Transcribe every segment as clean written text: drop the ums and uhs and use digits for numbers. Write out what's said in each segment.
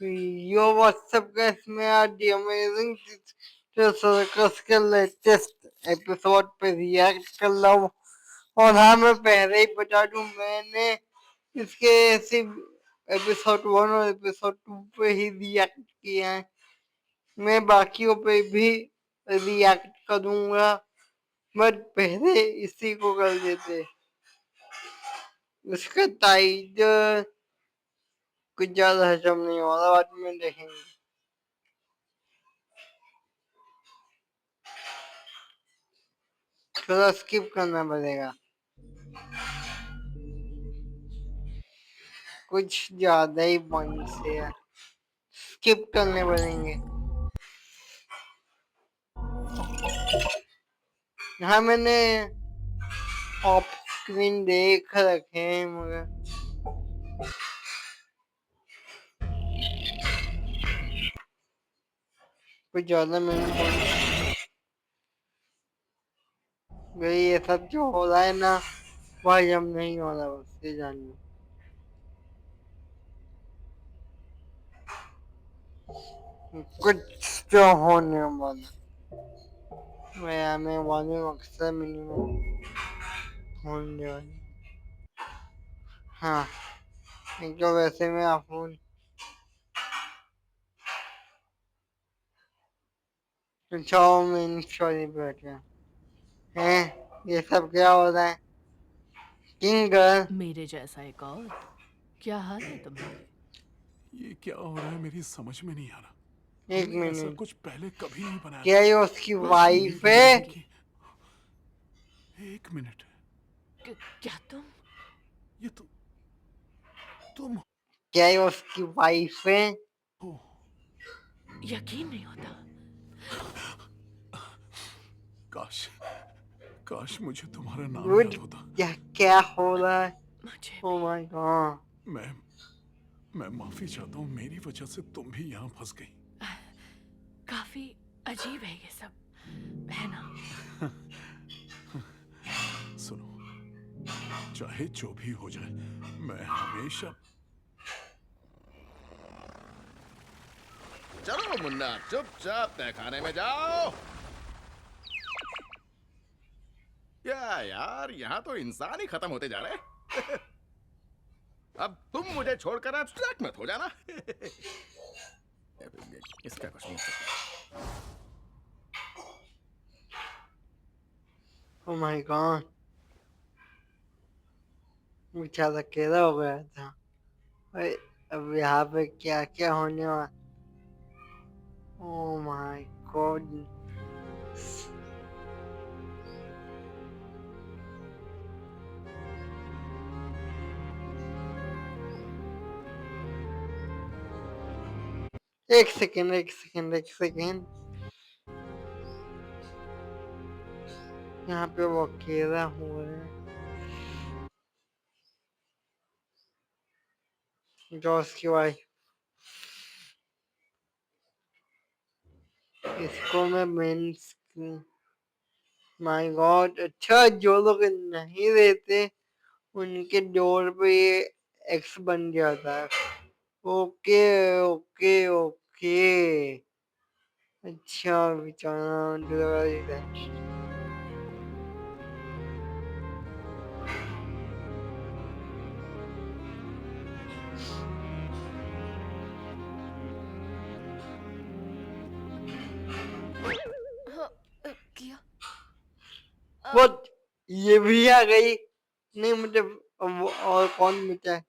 Yo, what's up, guys? मैं आज The Amazing Teacher circus के लेटेस्ट एपिसोड पे रिएक्ट कर रहा हूँ। और हाँ, मैं पहले ही बता दूँ, मैंने इसके सिर्फ एपिसोड 1 और एपिसोड 2 पे ही रिएक्ट किया है। मैं बाकियों पे भी रिएक्ट करूँगा, बट पहले इसी को कर देते। उसका टाइटल कुछ ज्यादा हजम नहीं हो रहा, बाद में देखेंगे। थोड़ा स्किप करना पड़ेगा, कुछ ज्यादा ही पॉइंट है, स्किप करने पड़ेंगे। हाँ, मैंने ऑफ स्क्रीन देख रखे हैं, मगर कुछ ज्यादा मेन पॉइंट गई। ये सब जो हो रहा है ना, वह जब नहीं हो रहा, उससे जान लो। कुछ जो होने वाला, मैं वॉल्यूम अक्सर मिनिमम होने वाली। हाँ, एक तो वैसे में फोन कुछ और मेन स्टोरी पे बैठे हैं। ये सब क्या हो रहा है? किंग गर्ल, मेरे जैसा एक और। क्या हाल है तुम्हारे? ये क्या हो रहा है मेरी समझ में नहीं आ रहा। एक हमने ऐसा मिनट, कुछ पहले कभी नहीं बनाया क्या था। ये उसकी बस यही वाइफ लग रहा है? है कि एक मिनट, क्या तुम? ये तो तुम क्या ये उसकी वाइफ है? हो। यकीन नहीं होता। काश काश मुझे तुम्हारा नाम गुड, याद होता। क्या क्या हो रहा है? मुझे ओ भी। My God. मैं मैं माफी चाहता हूँ, मेरी वजह से तुम भी यहाँ फंस गई। काफी अजीब है ये सब, है ना? सुनो, चाहे जो भी हो जाए, मैं हमेशा चलो मुन्ना, चुपचाप तहखाने में जाओ। क्या यार, यहाँ तो इंसान ही खत्म होते जा रहे हैं। अब तुम मुझे छोड़कर एब्स्ट्रैक्ट मत हो जाना। इसका कुछ नहीं हो सकता। ओ माय गॉड, बेचारा अकेला हो गया था। अरे, अब यहाँ पे क्या क्या होने वाला? Oh my God. एक सेकेंड, एक सेकेंड, एक सेकेंड। यहाँ पे वो अकेला हुआ है, जो उसकी वाइफ। इसको मैं मेंस, माय गॉड। अच्छा, जो लोग नहीं रहते उनके डोर पे ये एक्स बन जाता है। ओके ओके ओके, अच्छा बेचारा डिलीवरी है। हाँ, किया। व्हाट, ये भी आ गई? नहीं मतलब, अब वो और कौन बचा है?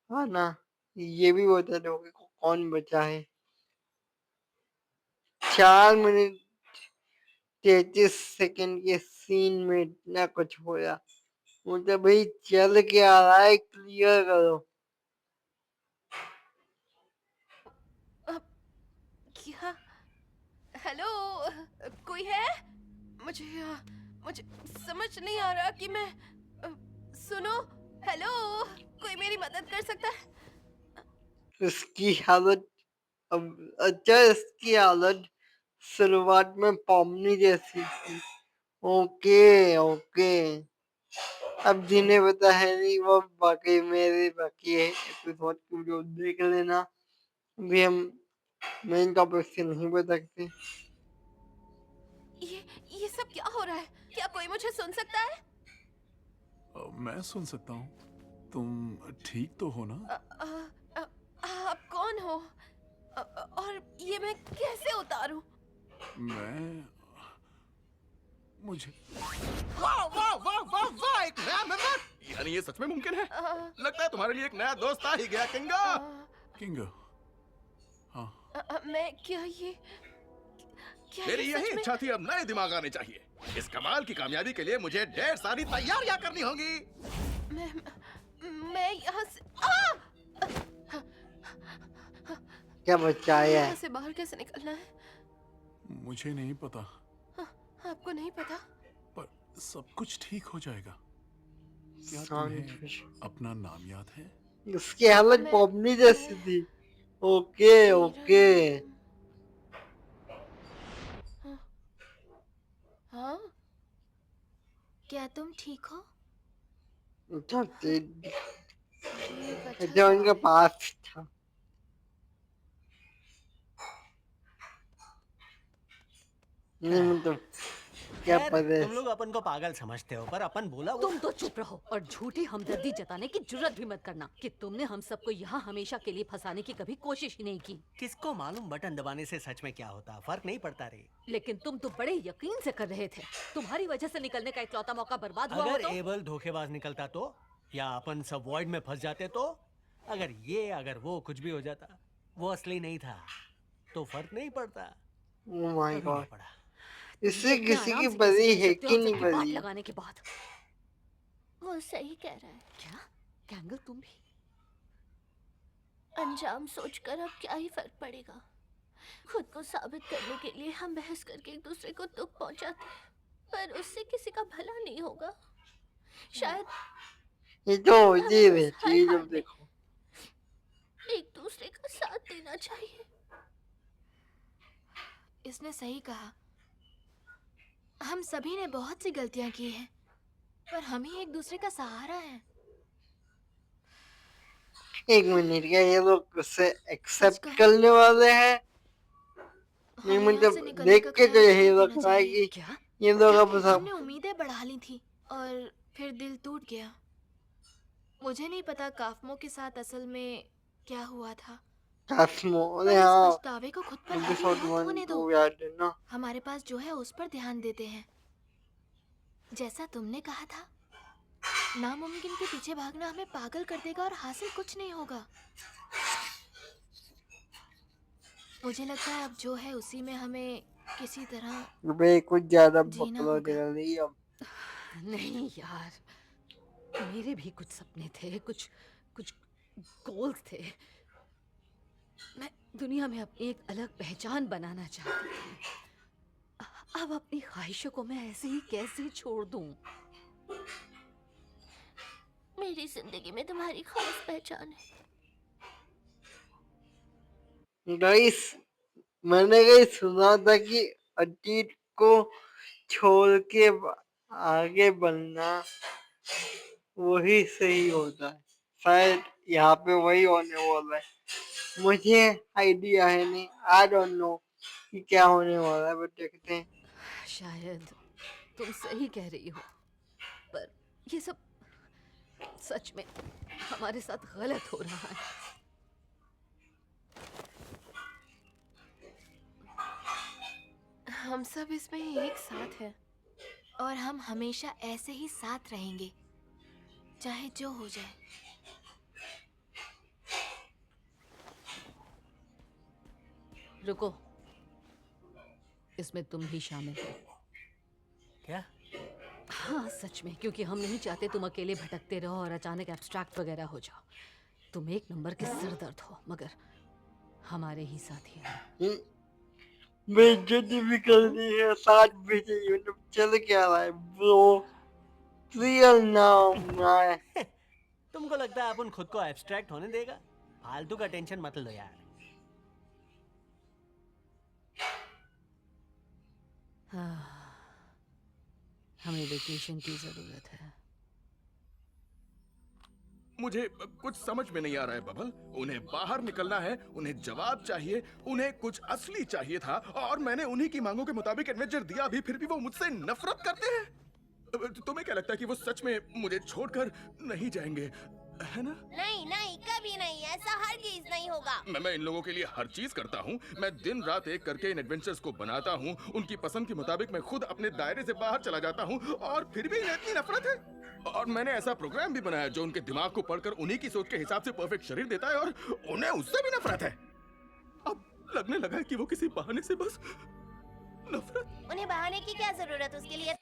हाँ ना, ये भी बता दो कि कौन बचा है। 4 मिनट 33 सेकंड के सीन में इतना कुछ होया, मुझे भाई चल के आ रहा है, क्लियर करो। क्या? हेलो? कोई है? मुझे मुझे समझ नहीं आ रहा कि मैं सुनो। हेलो? कोई मेरी मदद कर सकता है? इसकी हालत, अब अच्छा, इसकी हालत शुरुआत में पॉमनी जैसी थी। ओके ओके, अब जिन्हें पता है नहीं, वो बाकी मेरे बाकी है एपिसोड की वीडियो देख लेना। अभी हम मेन टॉपिक से नहीं बदलते। ये सब क्या हो रहा है? क्या कोई मुझे सुन सकता है? मैं सुन सकता हूँ। तुम ठीक तो हो ना? आप कौन हो? और ये मैं कैसे उतारूं? मैं मुझे वाह वाह वाह वाह वाह, एक नया मेंबर। यानी ये सच में मुमकिन है? लगता है तुम्हारे लिए एक नया दोस्त आ ही गया, किंगा। किंग। हाँ, मैं क्या मेरी ये यही सच में? इच्छा थी, अब नए दिमाग आने चाहिए। इस कमाल की कामयाबी के लिए मुझे ढेर सारी तैयारियां करनी होंगी। मैं यहाँ से क्या बचाया यहाँ है? से बाहर कैसे निकलना है? मुझे नहीं पता, आपको नहीं पता? पर सब कुछ ठीक हो जाएगा। क्या साउंड तुम्हें अपना नाम याद है? इसकी हालत मैं- पॉपनी जैसी थी। ओके मेरा ओके। नाम- हाँ? क्या तुम ठीक हो? अच्छा ये एक अच्छा जो उनके सवाल है। पास था। नहीं मतलब क्या खैर, पता। तुम लोग अपन को पागल समझते हो, पर अपन बोला वो तुम तो चुप रहो और झूठी हमदर्दी जताने की जुर्रत भी मत करना कि तुमने हम सबको यहाँ हमेशा के लिए फंसाने की कभी कोशिश ही नहीं की। किसको मालूम बटन दबाने से सच में क्या होता, फर्क नहीं पड़ता रे। लेकिन तुम तो बड़े यकीन से कर रहे थे। तुम्हारी वजह से निकलने का इकलौता मौका बर्बाद हुआ हो अगर तो? एबल धोखेबाज निकलता तो, या अपन सब वॉइड में फंस जाते तो, अगर वो कुछ भी हो जाता, वो असली नहीं था, तो फर्क नहीं पड़ता। ओ माय अभी नहीं गॉड। पड़ा। इससे इतने किसी आराम की से कैसे बदी जी है सकते हो कि हम नहीं सबकी बात बदी? लगाने के बाद? वो सही कह रहा है। क्या कैंगल तुम भी? अंजाम सोचकर अब क्या ही फर्क पड़ेगा। खुद को साबित करने के लिए हम बहस करके एक दूसरे को दुख पहुंचाते हैं, पर उससे किसी का भला नहीं होगा। शायद ये तो हमें होती बस रहती हर है हाल जब में देखो। एक दूसरे का साथ देना चाहिए। इसने सही कहा। हम सभी ने बहुत सी गलतियां की हैं, पर हम ही एक दूसरे का सहारा हैं। एक मिनट, क्या ये लोग उससे सच एक्सेप्ट कहा। करने वाले हैं? नहीं हमें यहाँ से मतलब निकलने देख का के तो ख्याल यही छोड़ लग देना रहा है चाहिए। कि क्या ये लोग अब सब हमने उम्मीदें बढ़ा ली थी और फिर दिल टूट गया। मुझे नहीं पता काफमो के साथ असल में क्या हुआ था, कास्मो। पर अरे इस हाँ, पछतावे को खुद पर हावी एपिसोड मत 1 होने दो। को याद है ना? हमारे पास जो है उस पर ध्यान देते हैं। जैसा तुमने कहा था, नामुमकिन के पीछे भागना हमें पागल कर देगा और हासिल कुछ नहीं होगा। मुझे लगता है अब जो है उसी में हमें किसी तरह वे कुछ ज्यादा जीना बकलो होगा। जल रही अब। नहीं यार, मेरे भी कुछ सपने थे, कुछ कुछ गोल्स थे। मैं दुनिया में अपनी एक अलग पहचान बनाना चाहती थी। अब अपनी ख्वाहिशों को मैं ऐसे ही कैसे छोड़ दूं? मेरी जिंदगी में तुम्हारी खास पहचान है। गाइस, मैंने कहीं सुना था कि अतीत को छोड़ के आगे बढ़ना वही सही होता है। शायद यहाँ पे वही होने वाला है। मुझे आइडिया है नहीं, आई डोंट नो कि क्या होने वाला है, बट देखते हैं। शायद तुम सही कह रही हो, पर ये सब सच में हमारे साथ गलत हो रहा है। हम सब इसमें एक साथ हैं और हम हमेशा ऐसे ही साथ रहेंगे, चाहे जो हो जाए। रुको, इसमें तुम भी शामिल हो। क्या? हाँ सच में, क्योंकि हम नहीं चाहते तुम अकेले भटकते रहो और अचानक एब्स्ट्रैक्ट वगैरह हो जाओ। तुम एक नंबर के सिरदर्द हो, मगर हमारे ही साथी हो। बेइज्जती भी करनी है, साथ भी चाहिए, मतलब चल क्या रहा है ब्रो? रियल नाम है। तुमको लगता है अपन खुद को एब्स्ट्रैक्ट होने देगा? फालतू का टेंशन मत लो यार। हमें वेकेशन की जरूरत है। मुझे कुछ समझ में नहीं आ रहा है बबल। उन्हें बाहर निकलना है, उन्हें जवाब चाहिए, उन्हें कुछ असली चाहिए था, और मैंने उन्हीं की मांगों के मुताबिक एडवेंचर दिया भी, फिर भी वो मुझसे नफरत करते हैं। तुम्हें क्या लगता है कि वो सच में मुझे छोड़कर नहीं जाएंगे, है ना? नहीं नहीं, कभी नहीं, ऐसा हरगिज नहीं होगा। मैं इन लोगों के लिए हर चीज करता हूँ। मैं दिन रात एक करके इन एडवेंचर्स को बनाता हूँ। उनकी पसंद के मुताबिक मैं खुद अपने दायरे से बाहर चला जाता हूँ, और फिर भी इन्हें इतनी नफरत है। और मैंने ऐसा प्रोग्राम भी बनाया जो उनके दिमाग को पढ़कर उन्हीं की सोच के हिसाब से परफेक्ट शरीर देता है, और उन्हें उससे भी नफरत है। अब लगने लगा है कि वो किसी बहाने से बस नफरत। उन्हें बहाने की क्या जरूरत, उसके लिए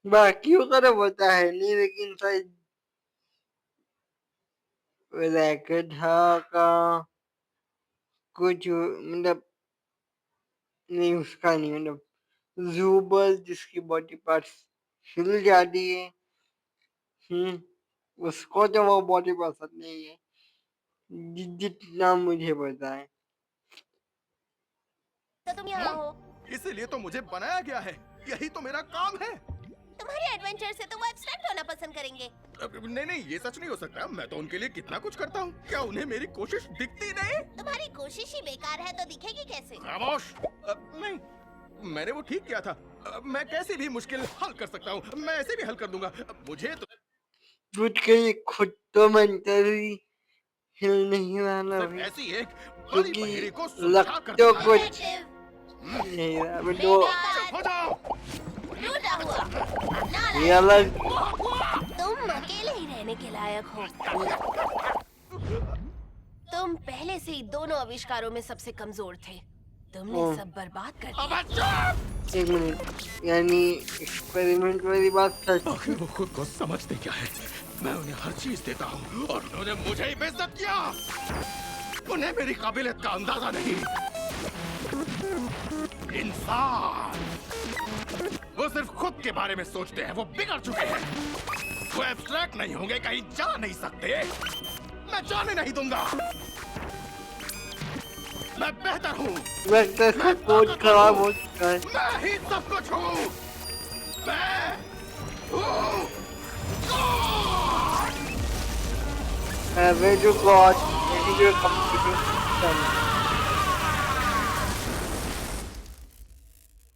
बाकियों का तो पता है नहीं, लेकिन शायद रेखा का कुछ मतलब नहीं, उसका नहीं, मतलब जूबल जिसकी बॉडी पार्ट्स हिल जाती है, उसको तो वो बॉडी पसंद नहीं है, जितना मुझे पता है। तो तुम यहाँ हो। इसीलिए तो मुझे बनाया गया है, यही तो मेरा काम है। तुम्हारे एडवेंचर से तो वो एब्स्ट्रैक्ट होना पसंद करेंगे। नहीं नहीं, ये सच नहीं हो सकता। मैं तो उनके लिए कितना कुछ करता हूँ। क्या उन्हें मेरी कोशिश दिखती नहीं? तुम्हारी कोशिश ही बेकार है तो दिखेगी कैसे? खामोश। नहीं, मैंने वो ठीक किया था। मैं कैसी भी मुश्किल हल कर सकता हूँ। मैं ऐसे भी हल कर दूंगा। मुझे तो कुछ कहीं खुद तो मेंटली हिल नहीं रहा ना सिर्फ अभी, ऐसी एक बड़ी क्योंकि बहेड़ी को लग सुलझा कर तो दिखाना है। कुछ Detective, नहीं रहा अभी तो। बेकार, हो जाओ। टूटा हुआ, ये नालायक। अलग तुम अकेले ही रहने के लायक हो। तुम पहले से ही दोनों आविष्कारों में सबसे कमजोर थे। तुमने ओह। सब बर्बाद कर अब दिया। चुप। एक मिनट, यानी एक्सपेरिमेंट वाली बात सच आखिर वो खुद को समझते क्या है? मैं उन्हें हर चीज देता हूँ, और उन्होंने मुझे ही बेइज्जत किया। उन्हें मेरी काबिलियत का अंदाजा नहीं। इंसान, वो सिर्फ खुद के बारे में सोचते हैं। वो बिगड़ चुके हैं। वो एब्स्ट्रैक्ट नहीं होंगे, कहीं जा नहीं सकते। मैं जाने नहीं दूंगा। मैं बेहतर हूँ। लगता है सब कुछ खराब हो चुका है। मैं ही सब कुछ हूँ। मैं हूँ God. Way to God, radio computer system.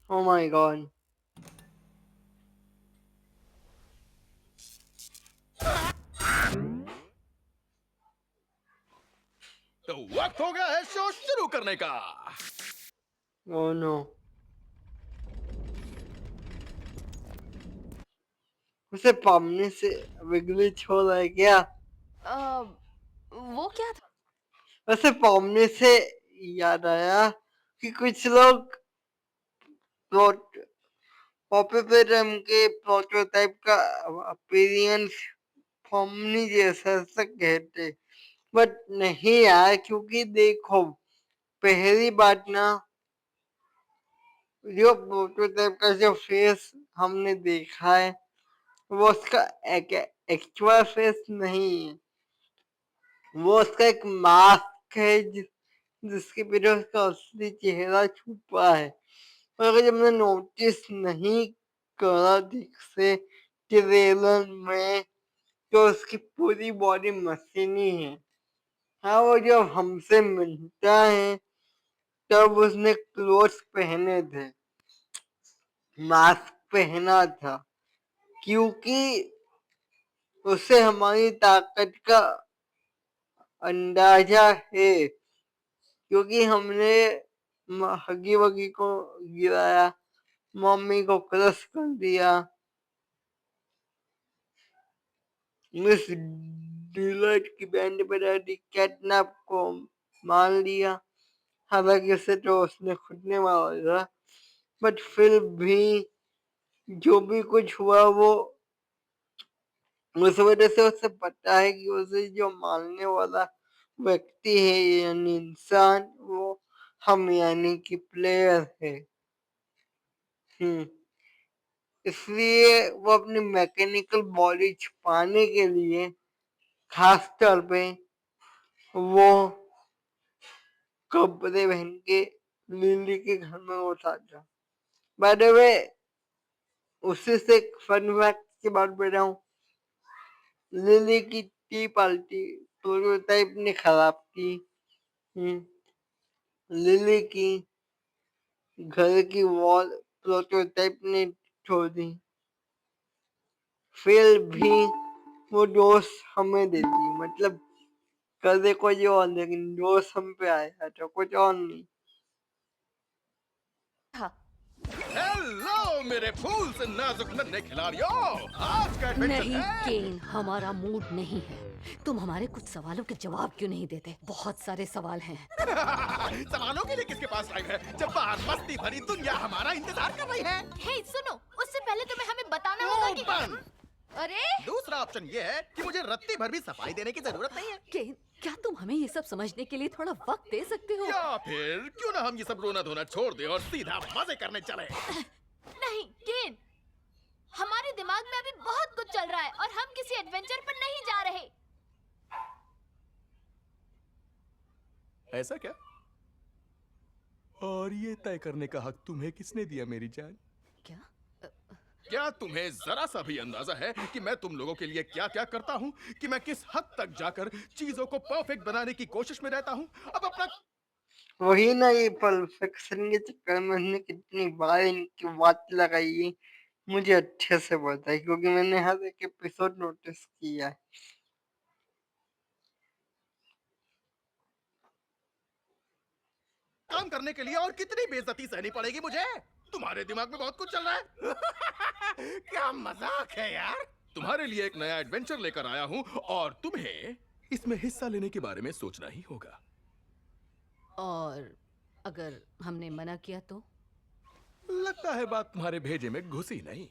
Oh my God. तो वक्त हो गया है शो शुरू करने का। Oh no. उसे पामने से विगलिच हो रहा है क्या? वो क्या था? वैसे पामने से याद आया कि कुछ लोग प्लॉट पॉपुलर के प्रोटोटाइप का अपीयरेंस फॉर्मनी जैसा सा कहते, बट नहीं यार, क्योंकि देखो पहली बात ना, जो प्रोटोटाइप का जो फेस हमने देखा है वो उसका एक्चुअल फेस नहीं है, वो उसका एक मास्क है जिसके पीछे उसका असली चेहरा छुपा है। और अगर हमने नोटिस नहीं करा ठीक से ट्रेलर में, तो उसकी पूरी बॉडी मशीनी है। हाँ, वो जब हमसे मिलता है तब उसने क्लोथ्स पहने थे, मास्क पहना था, क्योंकि उसे हमारी ताकत का अंदाजा है, क्योंकि हमने हगी वगी को गिराया, मम्मी को क्रश कर दिया, मिस डिलर्ट की बैंड बजा दी, कैटनैप को मार लिया। हालांकि उसे तो उसने खुद ने मारा था, बट फिर भी जो भी कुछ हुआ वो उस वजह से उसे पता है कि उसे जो मारने वाला व्यक्ति है यानी इंसान, वो हम यानी कि प्लेयर है। इसलिए वो अपनी मैकेनिकल बॉडी छुपाने के लिए खास तौर पे वो कपड़े पहन के लिली के घर में उठा था। बाय द वे, उसी से एक फन फैक्ट की बात कर रहा हूँ। लिली की टी पार्टी प्रोटोटाइप ने खराब की। लिली की घर की वॉल प्रोटोटाइप ने छोड़ी। फिर भी वो दोस्त हमें दे दी, मतलब करे कोई और लेकिन दोस्त हम पे आया तो कुछ और नहीं। हाँ, हेलो मेरे फूल से नाजुक नन्हे खिलाड़ियों, आज का एडवेंचर नहीं है। केन, हमारा मूड नहीं है। तुम हमारे कुछ सवालों के जवाब क्यों नहीं देते? बहुत सारे सवाल हैं। सवालों के लिए किसके पास टाइम है जब बाहर मस्ती भरी दुनिया हमारा इंतजार कर रही है। हे सुनो, उससे पहले तुम्हें हमें बताना होगा कि बंद। अरे दूसरा ऑप्शन ये है कि मुझे रत्ती भर भी सफाई देने की जरूरत नहीं है, केन, क्या तुम हमें ये सब समझने के लिए थोड़ा वक्त दे सकते हो? या फिर क्यों ना हम ये सब रोना धोना छोड़ दे और सीधा मजे करने चले। नहीं केन, हमारे दिमाग में अभी बहुत कुछ चल रहा है और हम किसी एडवेंचर पर नहीं जा रहे। ऐसा क्या? और ये तय करने का हक तुम्हें किसने दिया मेरी जान? क्या? क्या तुम्हें जरा सा भी अंदाजा है कि मैं तुम लोगों के लिए क्या क्या करता हूँ, कि मैं किस हद तक जाकर चीजों को परफेक्ट बनाने की कोशिश में रहता हूँ? अब अपना वही ना, ये परफेक्शन के चक्कर में हमने कितनी बार इनकी बात लगाई है, मुझे अच्छे से पता है क्योंकि मैंने हर एक एपिसोड नोटिस किया है। काम करने के लिए और कितनी बेइज्जती सहनी पड़ेगी मुझे? तुम्हारे दिमाग में बहुत कुछ चल रहा है। क्या मजाक है यार। तुम्हारे लिए एक नया एडवेंचर लेकर आया हूँ और तुम्हें इसमें हिस्सा लेने के बारे में सोचना ही होगा। और अगर हमने मना किया तो? लगता है बात तुम्हारे भेजे में घुसी नहीं।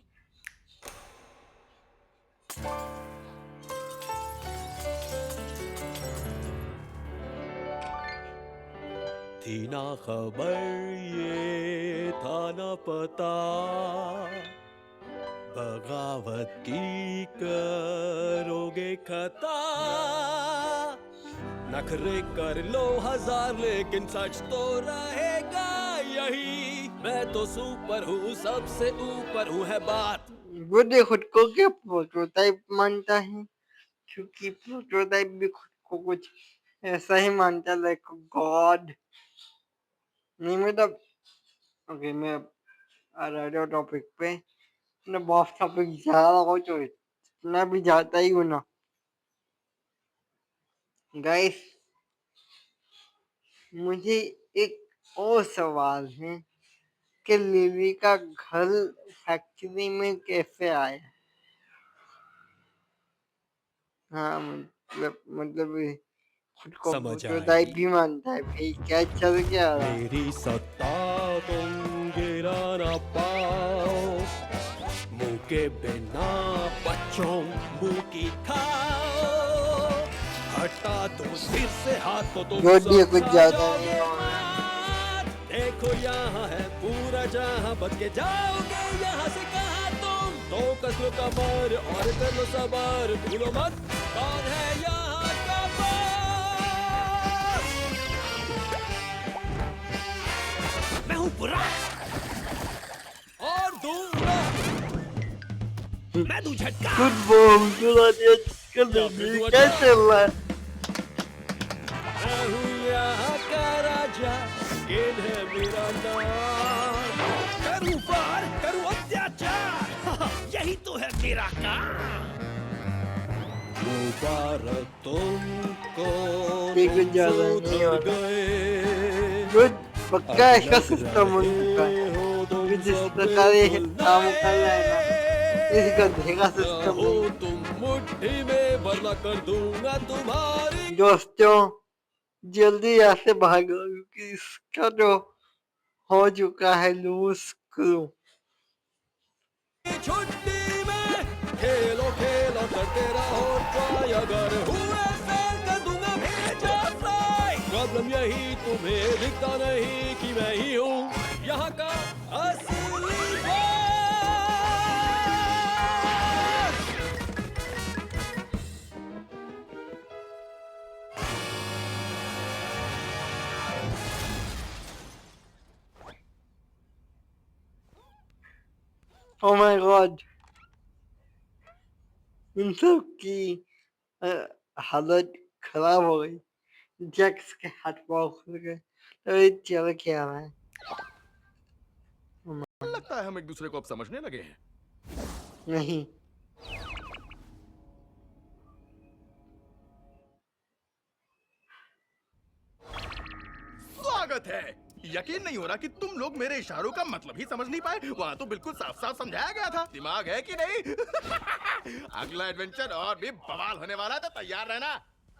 थी ना खबर ये था ना पता, बगावत की करोगे खता। नखरे कर लो हजार लेकिन सच तो रहेगा यही, मैं तो सुपर हूँ सबसे ऊपर हूँ है बात। बुद्धि खुद को क्या प्रोटोटाइप मानता है, क्योंकि प्रोटोटाइप भी खुद को कुछ ऐसा ही मानता है, लाइक गॉड। नहीं मतलब, ओके मैं आ रहा हूँ टॉपिक पे। मैं बहुत टॉपिक जा रहा हूँ तो इतना भी जाता ही हूँ ना गाइस। मुझे एक और सवाल है कि लिली का घर फैक्ट्री में कैसे आया? हाँ मतलब ये खुद को समझ प्रोटोटाइप आई भी मानता है भाई, क्या चल क्या रहा है? मेरी सत्ता तुम गिरा ना पाओ, मुंह के बिना बच्चों मुंह की खाओ। हटा दो सिर से हाथ तो तुम रोटी सब कुछ खा ज्यादा जाओगे नहीं हो रहा। मात। देखो यहाँ है पूरा जहाँ, बच के जाओगे यहाँ से कहाँ तुम। तो कस लो कमर और कर लो सबर, भूलो मत कौन है यहाँ का बॉस। मैं हूँ बुरा और दूंगा, मैं दूं झटका। खुद बोल चला दिया कर या फिर दे, तू क्या अच्छा। चल रहा है? मैं हूँ यहाँ का राजा, किन है मेरा नाम। करूँ वार करूँ अत्याचार, यही तो है मेरा काम। मुबारक तुमको ये कुछ तुम ज्यादा नहीं हो सुधर रहा। गए। गुड पक्का अब इसका लग सिस्टम हो चुका है, रहे हो तुम कि जिस सब प्रकार ये बिल्कुल काम कर रहा है ना, इसका देगा नए। सिस्टम हो नहीं। तुम मुट्ठी में वरना कर दूंगा तुम्हारी। दोस्तों जल्दी यहाँ से भागो क्योंकि इसका तो हो चुका है लूज क्रू। छुट्टी में खेलो खेलो करते रहो ट्राई, अगर हुए फेल कर दूंगा भेजा फ्लाई। प्रॉब्लम यही तुम्हें दिखता नहीं कि मैं ही हूँ यहाँ का असली बॉस। ओह माय गॉड, इन सब की हालत खराब हो गई। जैक्स के हाथ पाँव खुल गए। तो ये चल क्या रहा है? लगता है हम एक दूसरे को अब समझने लगे हैं। नहीं, स्वागत है। यकीन नहीं हो रहा कि तुम लोग मेरे इशारों का मतलब ही समझ नहीं पाए। वहाँ तो बिल्कुल साफ साफ समझाया गया था। दिमाग है कि नहीं? अगला एडवेंचर और भी बवाल होने वाला है, तो तैयार रहना।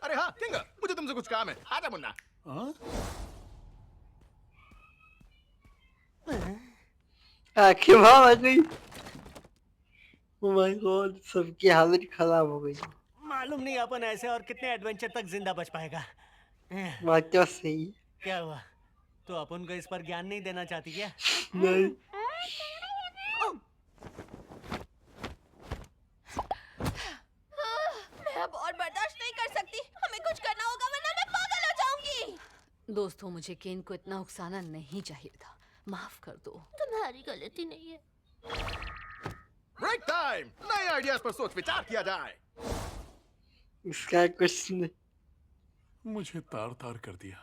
अरे हाँ किंग, मुझे तुमसे कुछ काम है। आजा मुन्ना। आखिर बात गई। ओ माय गॉड, सबकी हालत खराब हो गई। मालूम नहीं अपन ऐसे और कितने एडवेंचर तक जिंदा बच पाएगा। बात तो सही क्या हुआ? तो अपन को इस पर ज्ञान नहीं देना चाहती क्या? नहीं। मैं अब और बर्दाश्त नहीं कर सकती। हमें कुछ करना होगा वरना मैं पागल हो जाऊंगी। दोस्तों, मुझे केन को इतना उकसाना नहीं चाहिए था। माफ कर दो। तुम्हारी गलती नहीं है। Break time. नए आइडियाज पर सोच विचार किया जाए। इसका कुछ नहीं। मुझे तार तार कर दिया।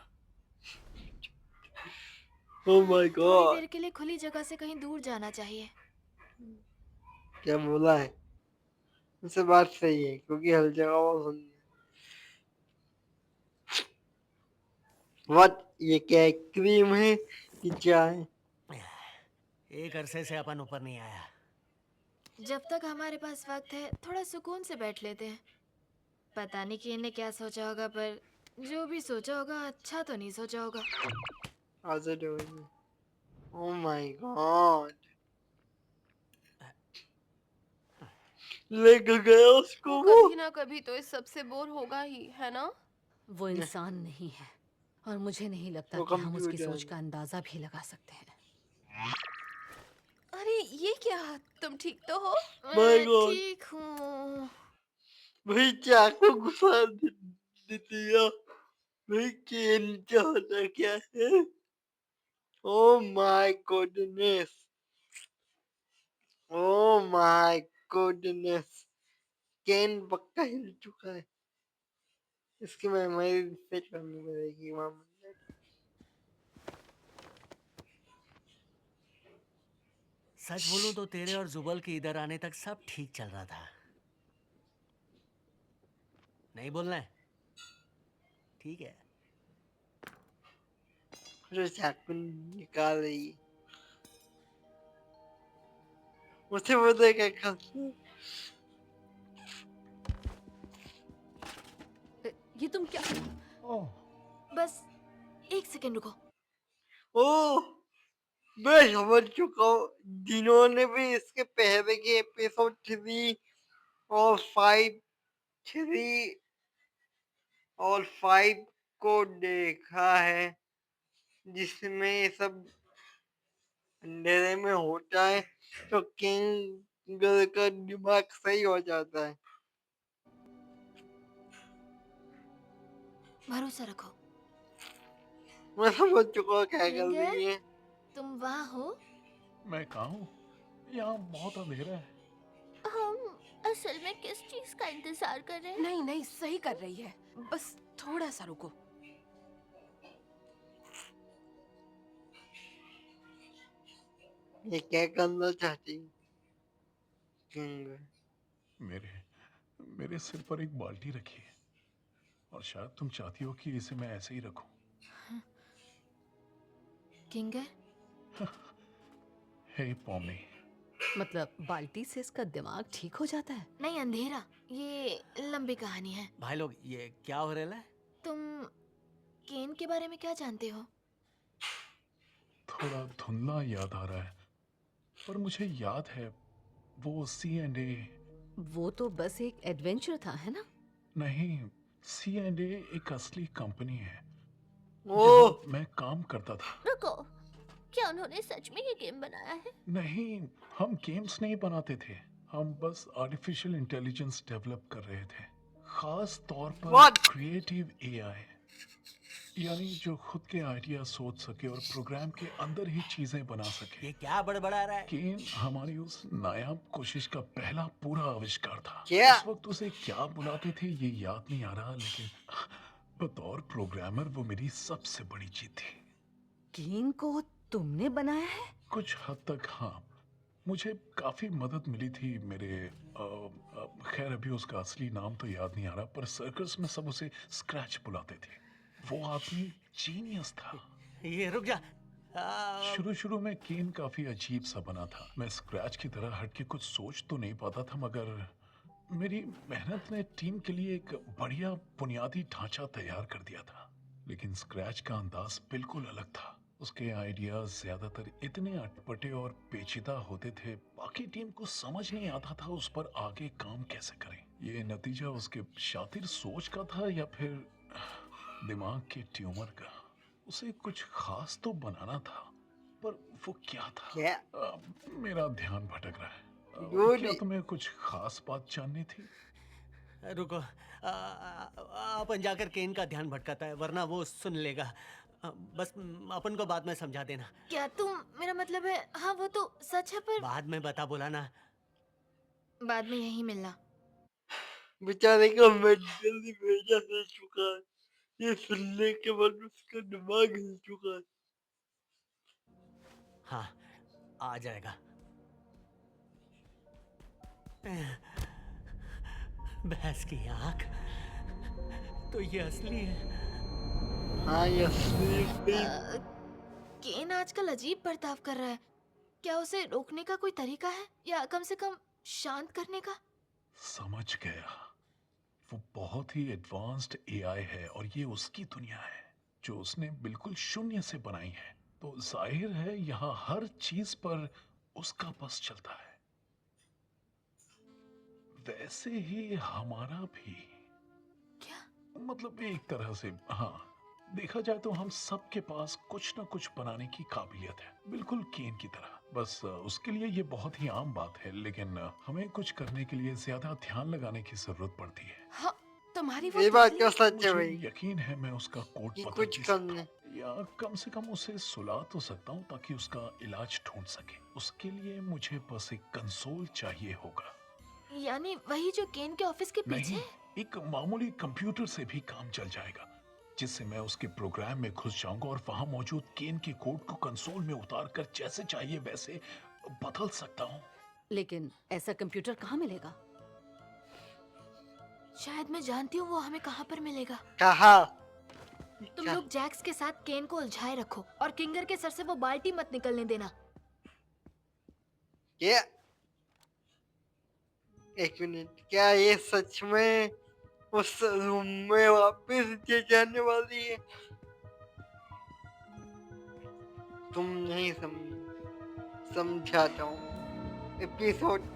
ओ माय थोड़ी गॉड, देर के लिए खुली जगह से कहीं दूर जाना चाहिए। क्या बोला है? उससे बात सही है क्योंकि हर जगह वो सुन। व्हाट, ये क्या है? क्रीम है कि क्या है? एक अरसे से अपन ऊपर नहीं आया। जब तक हमारे पास वक्त है थोड़ा सुकून से बैठ लेते हैं। पता नहीं कि इन्हें क्या सोचा होगा, पर जो भी सोचा होगा अच्छा तो नहीं सोचा होगा। आजा डोरी। ओ माय गॉड, लेके गया उसको वो वो। कभी ना कभी तो इस सबसे बोर होगा ही, है ना? वो इंसान नहीं है और मुझे नहीं लगता वो कि हम उसकी कंप्यूटर सोच है। का अंदाजा भी लगा सकते हैं। अरे ये क्या? तुम ठीक तो हो? My मैं God. ठीक हूँ। भाई चाकू घुसा दिया। भाई केन चाहता क्या है? Oh my goodness, oh my goodness, Ken पक्का हिल चुका है। इसकी मेमोरी रिसेट करनी पड़ेगी मामा। सच बोलूं तो तेरे और जुबल के इधर आने तक सब ठीक चल रहा था। नहीं बोलना है? ठीक है। जो चाकू निकाल रही है मुझे वो देखा कैसे। ये तुम क्या? बस एक सेकंड रुको। ओ, मैं समझ चुका हूँ। जिन्होंने भी इसके पहले के एपिसोड 3 और 5 3 और 5 को देखा है, जिसमें ये सब अंधेरे में होता है, तो किंग का दिमाग सही हो जाता है। भरोसा रखो। मैं समझ चुका हूँ क्या कर किंगर? रही है। तुम वहाँ हो? मैं कहाँ हूँ? यहाँ बहुत अंधेरा है। हम असल में किस चीज का इंतजार कर रहे हैं? नहीं नहीं, सही कर रही है। बस थोड़ा सा रुको। ये क्या करना चाहती है किंग? मेरे मेरे सिर पर एक बाल्टी रखी है और शायद तुम चाहती हो कि इसे मैं ऐसे ही रखूं। किंगर? हे पॉमी, मतलब बाल्टी से इसका दिमाग ठीक हो जाता है? नहीं, अंधेरा। ये लंबी कहानी है। भाई लोग, ये क्या हो रहा है? तुम केन के बारे में क्या जानते हो? थोड़ा धुंधला याद आ रहा है, पर मुझे याद है वो C&A। वो तो बस एक एडवेंचर था, है ना? नहीं, C&A एक असली कंपनी है ओ, जहाँ मैं काम करता था। रुको, क्या उन्होंने सच में ये गेम बनाया है? नहीं, हम गेम्स नहीं बनाते थे, हम बस आर्टिफिशियल इंटेलिजेंस डेवलप कर रहे थे, खास तौर पर What? Creative AI। यानी जो खुद के आइडिया सोच सके और प्रोग्राम के अंदर ही चीजें बना सके। ये क्या बड़बड़ा रहा है? केन हमारी उस नायाब कोशिश का पहला पूरा आविष्कार था। क्या? उस वक्त उसे क्या बुलाते थे ये याद नहीं आ रहा, लेकिन बतौर प्रोग्रामर वो मेरी सबसे बड़ी जीत थी। कीन को तुमने बनाया है? कुछ हद तक हाँ, मुझे काफी मदद मिली थी मेरे खैर अभी उसका असली नाम तो याद नहीं आ रहा, पर सर्कस में सब उसे स्क्रैच बुलाते थे। वो आदमी जीनियस था। ये रुक जा। शुरू में केन काफी अजीब सा बना था। मैं स्क्रैच की तरह हटके कुछ सोच तो नहीं पाता था, मगर मेरी मेहनत ने टीम के लिए एक बढ़िया बुनियादी ढांचा तैयार कर दिया था। लेकिन स्क्रैच का अंदाज बिल्कुल अलग था। उसके आइडियाज ज्यादातर इतने अटपटे और पेचीदा होते थे, बाकी टीम को समझ नहीं आता था उस पर आगे काम कैसे करें। ये नतीजा उसके शातिर सोच का था या फिर दिमाग के ट्यूमर का। उसे कुछ खास तो बनाना था, पर वो क्या था? क्या? मेरा ध्यान भटक रहा है। Good. क्या तुम्हें कुछ खास बात जाननी थी? रुको, अपन जाकर केन का ध्यान भटकाता है, वरना वो सुन लेगा। बस अपन को बाद में समझा देना। क्या तुम, मेरा मतलब है, हाँ वो तो सच है पर बाद में बता बोला ना। बाद में यही मिलना। बेचारे का मेंटली भेजा हो चुका है। ये सुनने के बाद उसका दिमाग हिल चुका है। हाँ, आ जाएगा। भैंस की आंख, तो ये असली है। हाँ ये असली है। केन आजकल अजीब बर्ताव कर रहा है। क्या उसे रोकने का कोई तरीका है, या कम से कम शांत करने का? समझ गया। वो बहुत ही एडवांस्ड एआई है और ये उसकी दुनिया है जो उसने बिल्कुल शून्य से बनाई है। तो जाहिर है यहाँ हर चीज पर उसका बस चलता है। वैसे ही हमारा भी। क्या? मतलब एक तरह से हाँ, देखा जाए तो हम सब के पास कुछ ना कुछ बनाने की काबिलियत है, बिल्कुल केन की तरह। बस उसके लिए ये बहुत ही आम बात है, लेकिन हमें कुछ करने के लिए ज्यादा ध्यान लगाने की जरूरत पड़ती है। हाँ, तुम्हारी वो ये बात तितली- तो सच है मुझे भाई यकीन है मैं उसका कोड कि बदल कुछ भी करने। सकता हूँ, या कम से कम उसे सुला तो सकता हूँ ताकि उसका इलाज ढूंढ सके। उसके लिए मुझे बस एक कंसोल चाहिए होगा। यानी वही जो केन के ऑफिस के पीछे नहीं, है? एक मामूली कंप्यूटर से भी काम चल जाएगा, जिससे मैं उसके प्रोग्राम में घुस जाऊंगा और वहां मौजूद केन के कोड को कंसोल में उतार कर जैसे चाहिए वैसे बदल सकता हूँ। लेकिन ऐसा कंप्यूटर कहाँ मिलेगा? शायद मैं जानती हूँ वो हमें कहाँ पर मिलेगा। कहा? तुम लोग जैक्स के साथ केन को उलझाए रखो और किंगर के सर से वो बाल्टी मत निकलने देना। क्या? एक मिनट, क्या ये सच में उस रूम में वापस जाने वाली है? तुम नहीं समझाता हूँ। एपिसोड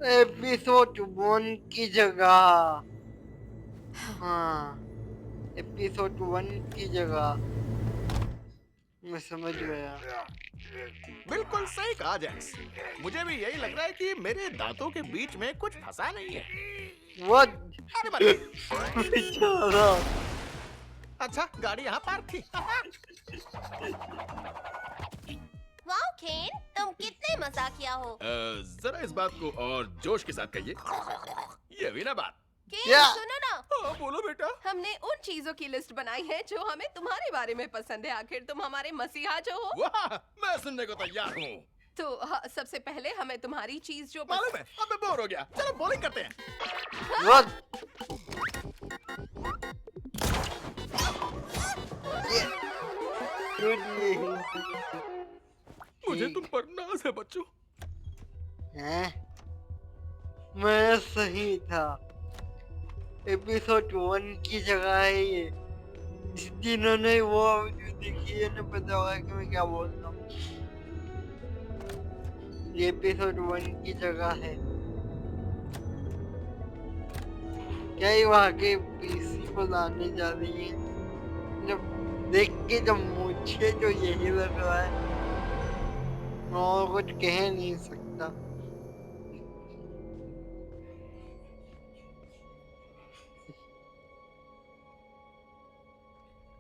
एपिसोड 1 की जगह, हाँ एपिसोड 1 की जगह, मैं समझ गया। बिल्कुल सही कहा जैक्स। मुझे भी यही लग रहा है कि मेरे दांतों के बीच में कुछ फंसा नहीं है। What? अरे बस। बेचारा। अच्छा, गाड़ी यहाँ पार्क थी। वाओ केन, तुम कितने मजाकिया हो। जरा इस बात को और जोश के साथ कहिए। ये भी ना बात। केन क्या? सुनो ना, हाँ, बोलो बेटा। हमने उन चीजों की लिस्ट बनाई है जो हमें तुम्हारे बारे में पसंद है। आखिर तुम हमारे मसीहा जो हो। वाह, मैं सुनने को तैयार हूँ। तो सबसे पहले हमें तुम्हारी चीज जो मालूम है, अब मैं बोर हो गया। चलो बॉलिंग करते हैं। What? मुझे तुम पर नाज है बच्चों। हैं? मैं सही था। एपिसोड 1 की जगह है ये। जिन्होंने वो वीडियो देखी है ना, पता होगा कि मैं क्या बोल रहा हूँ। ये एपिसोड 1 की जगह है। क्या ही वहाँ के पीसी को लाने जा रही है? जब देख के जब मुझे जो यही लग रहा है, मैं और कुछ कह नहीं सकता।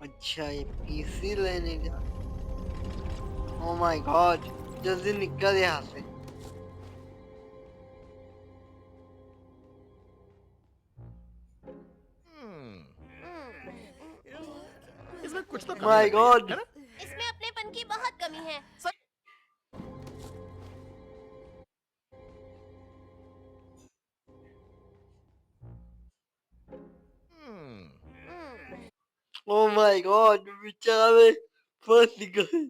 अच्छा, ये पीसी लेने जा। ओह माय गॉड, जल्दी निकल यहाँ से। इसमें कुछ तो कमी माय लग रही है, गॉड, है ना? इसमें अपनेपन की बहुत कमी है। ओह माय गॉड, बेचारे फंस गए।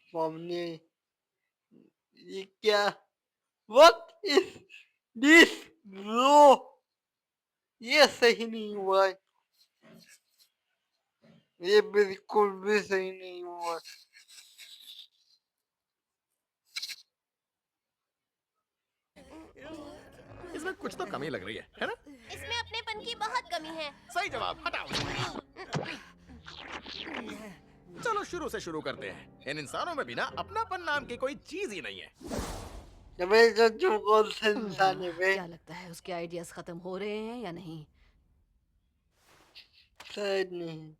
सामने ये क्या? What is this bro? ये सही नहीं हुआ है। ये बिल्कुल भी सही नहीं हुआ। इसमें कुछ तो कमी लग रही है ना? इसमें अपनेपन की बहुत कमी है। सही जवाब, हटाओ। चलो शुरू से शुरू करते हैं। इन इंसानों में भी ना अपनापन नाम की कोई चीज ही नहीं है। जो कौन सा इंसान है वे? क्या लगता है उसके आइडियाज खत्म हो रहे हैं या नहीं? शायद नहीं।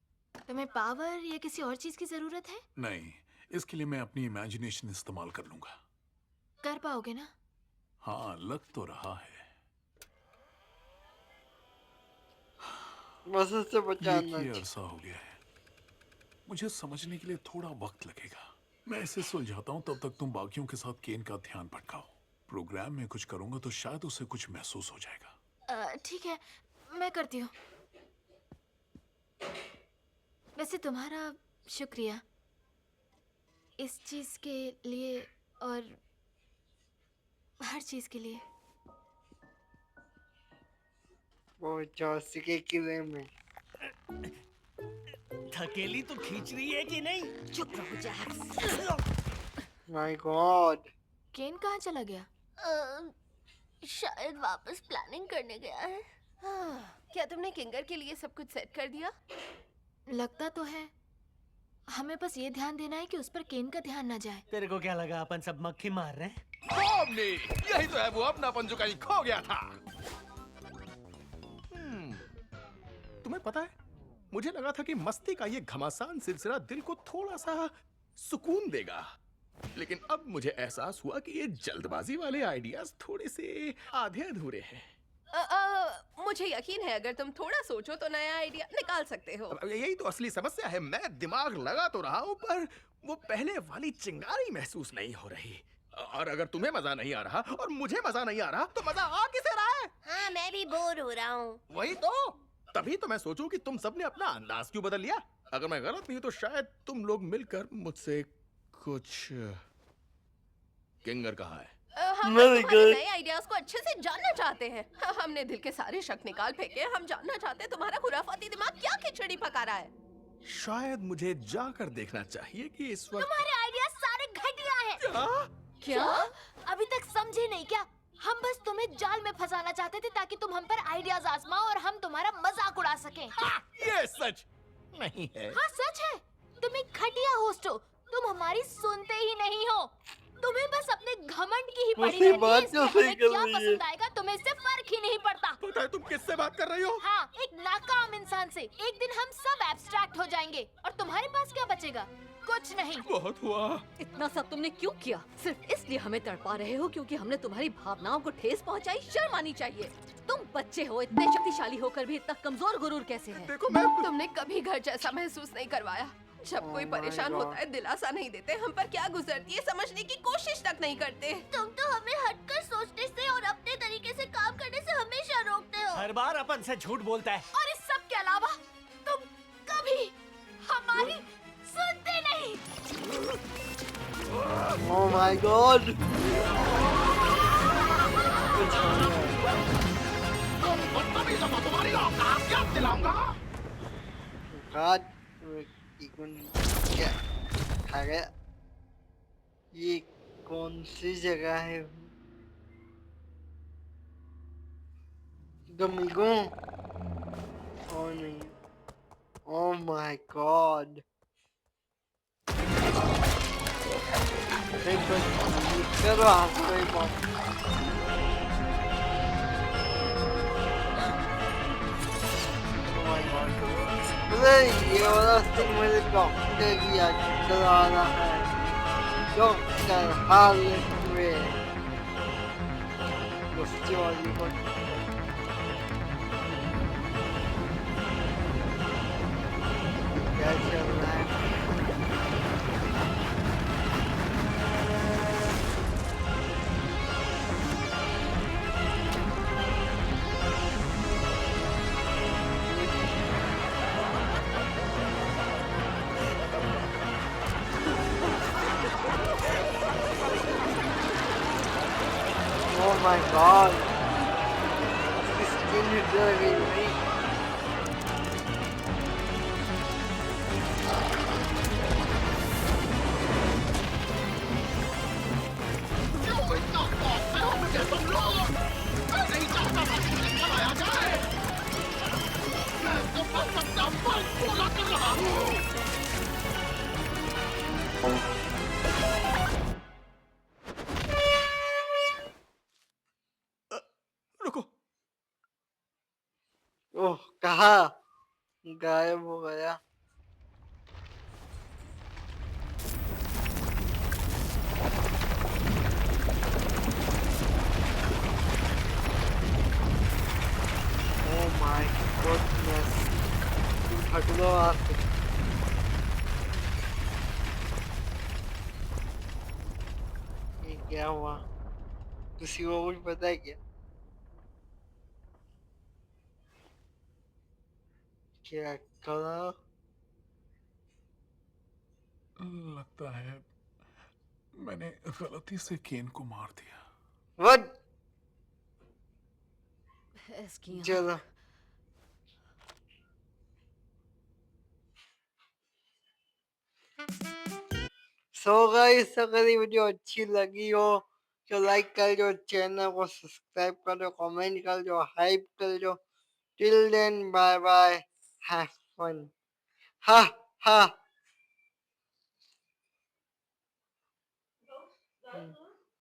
तुम्हें पावर या किसी और चीज की जरूरत है? नहीं, इसके लिए मैं अपनी इमेजिनेशन इस्तेमाल कर लूंगा। कर पाओगे ना? हाँ, लग तो रहा है। बस उससे एक बचाना ही चाहिए। अरसा हो गया है, मुझे समझने के लिए थोड़ा वक्त लगेगा। मैं इसे सुलझाता हूँ, तब तक तुम बाकियों के साथ केन का ध्यान भटकाओ। प्रोग्राम में कुछ करूंगा तो शायद उसे कुछ महसूस हो जाएगा। ठीक है, मैं करती हूँ। वैसे तुम्हारा शुक्रिया इस चीज के लिए और हर चीज के लिए। वो चौसी के किले में। थकेली तो खींच रही है कि नहीं? चुप रहो जैक्स। माय गॉड, केन कहाँ चला गया? शायद वापस प्लानिंग करने गया है। क्या तुमने किंगर के लिए सब कुछ सेट कर दिया? लगता तो है। हमें बस ये ध्यान देना है कि उस पर केन का ध्यान ना जाए। तेरे को क्या लगा अपन सब मक्खी मार रहे हैं? बॉबनी, यही तो है वो अपनापन जो कहीं खो गया था। तुम्हें पता है, मुझे लगा था कि मस्ती का ये घमासान सिलसिला दिल को थोड़ा सा सुकून देगा, लेकिन अब मुझे एहसास हुआ कि ये जल्दबाजी वाले आइडियाज थोड़े से आधे अधूरे हैं। मुझे यकीन है अगर तुम थोड़ा सोचो तो नया आइडिया निकाल सकते हो। अब यही तो असली समस्या है। मैं दिमाग लगा तो रहा हूँ, पर वो पहले वाली चिंगारी महसूस नहीं हो रही। और अगर तुम्हें मजा नहीं आ रहा और मुझे मजा नहीं आ रहा, तो मजा आ किसे रहा है? हाँ, मैं भी बोर हो रहा हूँ। वही तो, तभी तो मैं सोचूं कि तुम सबने अपना अंदाज क्यों बदल लिया। अगर मैं गलत नहीं तो शायद तुम लोग मिलकर मुझसे कुछ। किंगर कहाँ है? हम Very तुम्हारे good. नए आइडियाज को अच्छे से जानना चाहते हैं। हमने दिल के सारे शक निकाल फेंके। हम जानना चाहते हैं तुम्हारा खुराफाती दिमाग क्या खिचड़ी पका रहा है। शायद मुझे जाकर देखना चाहिए कि इस वक्त। तुम्हारे आइडिया सारे घटिया हैं। क्या? अभी तक समझे नहीं क्या? हम बस तुम्हें जाल में फंसाना चाहते थे ताकि तुम हम पर आइडियाज आजमाओ और हम तुम्हारा मजाक उड़ा सकें। ये सच नहीं है। हाँ, सच है। तुम एक घटिया होस्ट हो। तुम हमारी सुनते ही नहीं हो। तुम्हें बस अपने घमंड की ही पड़ी उसी रहती है, बात इसलिए तो सही हमें कर क्या रही है। पसंद आएगा तुम्हें इससे फर्क ही नहीं पड़ता। पता है तुम किससे बात कर रही हो? हाँ, एक नाकाम इंसान से। एक दिन हम सब एब्स्ट्रैक्ट हो जाएंगे और तुम्हारे पास क्या बचेगा? कुछ नहीं। बहुत हुआ। इतना सब तुमने क्यों किया? सिर्फ इसलिए हमें तड़पा रहे हो क्योंकि हमने तुम्हारी भावनाओं को ठेस पहुंचाई? शर्म आनी चाहिए। तुम बच्चे हो, इतने शक्तिशाली होकर भी इतना कमजोर गुरूर कैसे है? देखो मैं। तुमने कभी घर जैसा महसूस नहीं करवाया। जब कोई Oh my परेशान God. होता है दिलासा नहीं देते, हम पर क्या गुजरती है समझने की कोशिश तक नहीं करते। तुम तो हमें हटकर सोचने से और अपने तरीके से काम करने से हमेशा रोकते हो। हर बार अपन से झूठ बोलता है। और इस सब के अलावा तुम कभी हमारी सुनते नहीं। ओह माय गॉड, तुम्हारी औकात क्या दिलाऊंगा? गॉड, क्या खा गया? ये कौन सी जगह है? Domingo. Oh नहीं. Oh my god. नहीं बस करो हाथ कोई बात. Oh my god. अरे ये वाला सीन मुझे डॉक्टर की याद करा रहा है. डॉक्टर हार्लेट में. उसकी वाली को क्या चल रहा है? Oh my god. This skin is really weak. रुको। ओह कहा गायब हो गया. Oh my goodness. तुम हट लो वहाँ से. ये क्या हुआ? किसी को कुछ पता है क्या? क्या करा? लगता है मैंने गलती से केन को मार दिया। What? भैंस की आँख। चलो. सो गाइस अगर ये वीडियो अच्छी लगी हो तो लाइक कर दो, चैनल को सब्सक्राइब कर दो, कमेंट कर दो, हाइप कर दो. Till then bye bye, have fun. हा हा